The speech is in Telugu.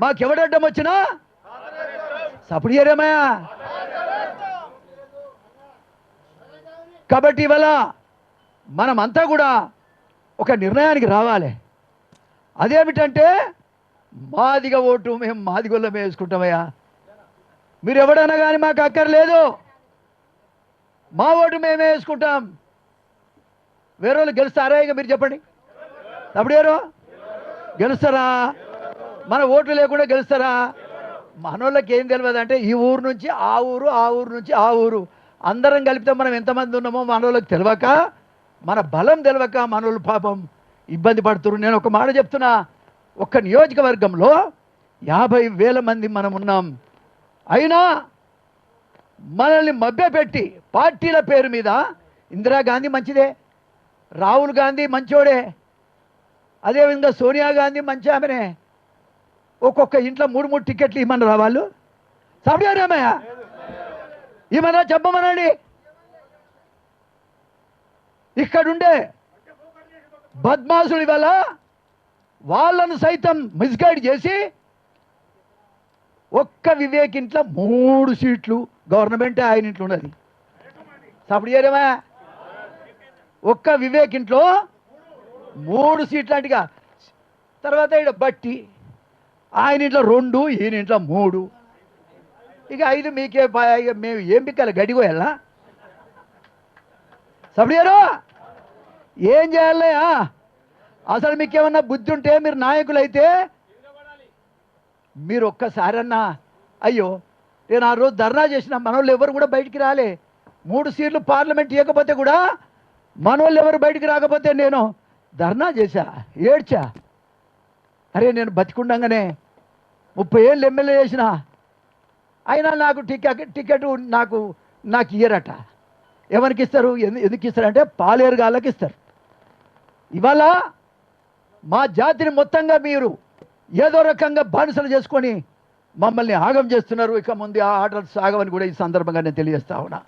మాకెవడడ్డం వచ్చినా సపోర్ట్ చేయరేమయ్యా. కాబట్టి ఇవాళ మనమంతా కూడా ఒక నిర్ణయానికి రావాలి. అదేమిటంటే మాదిగ ఓటు మేము మాదిగొల్లమే వేసుకుంటామయ్యా. మీరు ఎవడన్నా కానీ మాకు అక్కర్లేదు, మా ఓటు మేమే వేసుకుంటాం. వేరే వాళ్ళు గెలుస్తారా? ఇక మీరు చెప్పండి, అప్పుడు ఎవరు గెలుస్తారా? మన ఓట్లు లేకుండా గెలుస్తారా? మనోళ్ళకి ఏం తెలియదు అంటే ఈ ఊరు నుంచి ఆ ఊరు, ఆ ఊరు నుంచి ఆ ఊరు, అందరం కలిపితే మనం ఎంతమంది ఉన్నామో మనోళ్ళకి తెలియక, మన బలం తెలియక మనోళ్ళు పాపం ఇబ్బంది పడుతున్నారు. నేను ఒక మాట చెప్తున్నా, ఒక్క నియోజకవర్గంలో 50,000 మంది మనం ఉన్నాం. అయినా మనల్ని మభ్యపెట్టి పార్టీల పేరు మీద, ఇందిరాగాంధీ మంచిదే, రాహుల్ గాంధీ మంచోడే, అదేవిధంగా సోనియా గాంధీ మంచి ఆమెనే, ఒక్కొక్క ఇంట్లో 3 టికెట్లు ఇమ్మన్నారు వాళ్ళు. సభ్యారామయ్య ఇమన్నా చెప్పమనండి. ఇక్కడుండే బద్మాసులు వల్ల వాళ్ళను సైతం మిస్గైడ్ చేసి ఒక్క వివేక్ ఇంట్లో 3 సీట్లు గవర్నమెంటే ఆయన ఇంట్లో ఉన్నది. సపోర్ట్ చేయడమా? ఒక్క వివేక్ ఇంట్లో 3 సీట్లు అంటగా. తర్వాత ఇక్కడ బట్టి ఆయన ఇంట్లో 2, ఈయన ఇంట్లో 3, ఇక 5 మీకే. ఇక మేము ఏం పిక్కాలి? గడిగోయాలా? సపోర్ట్ చేయరు? ఏం చేయాలయా? అసలు మీకేమన్నా బుద్ధి ఉంటే మీరు నాయకులైతే మీరు ఒక్కసారన్నా, అయ్యో నేను ఆ రోజు ధర్నా చేసిన మనోళ్ళు ఎవరు కూడా బయటికి రాలే, 3 సీట్లు పార్లమెంట్ ఇవ్వకపోతే కూడా మనోళ్ళు ఎవరు బయటికి రాకపోతే నేను ధర్నా చేశా, ఏడ్చా. అరే నేను బతికుండగానే 30 ఏళ్ళు ఎమ్మెల్యే చేసిన, అయినా నాకు టికెట్ నాకు ఇయ్యరట. ఎవరికి ఇస్తారు? ఎందుకు ఇస్తారంటే పాలేరు గాళ్ళకి ఇస్తారు. ఇవాళ మా జాతిని మొత్తంగా మీరు ఏదో రకంగా బానిసలు చేసుకొని మమ్మల్ని ఆగం చేస్తున్నారు. ఇక ముందు ఆ ఆటలు సాగవని కూడా ఈ సందర్భంగా నేను తెలియజేస్తా ఉన్నా.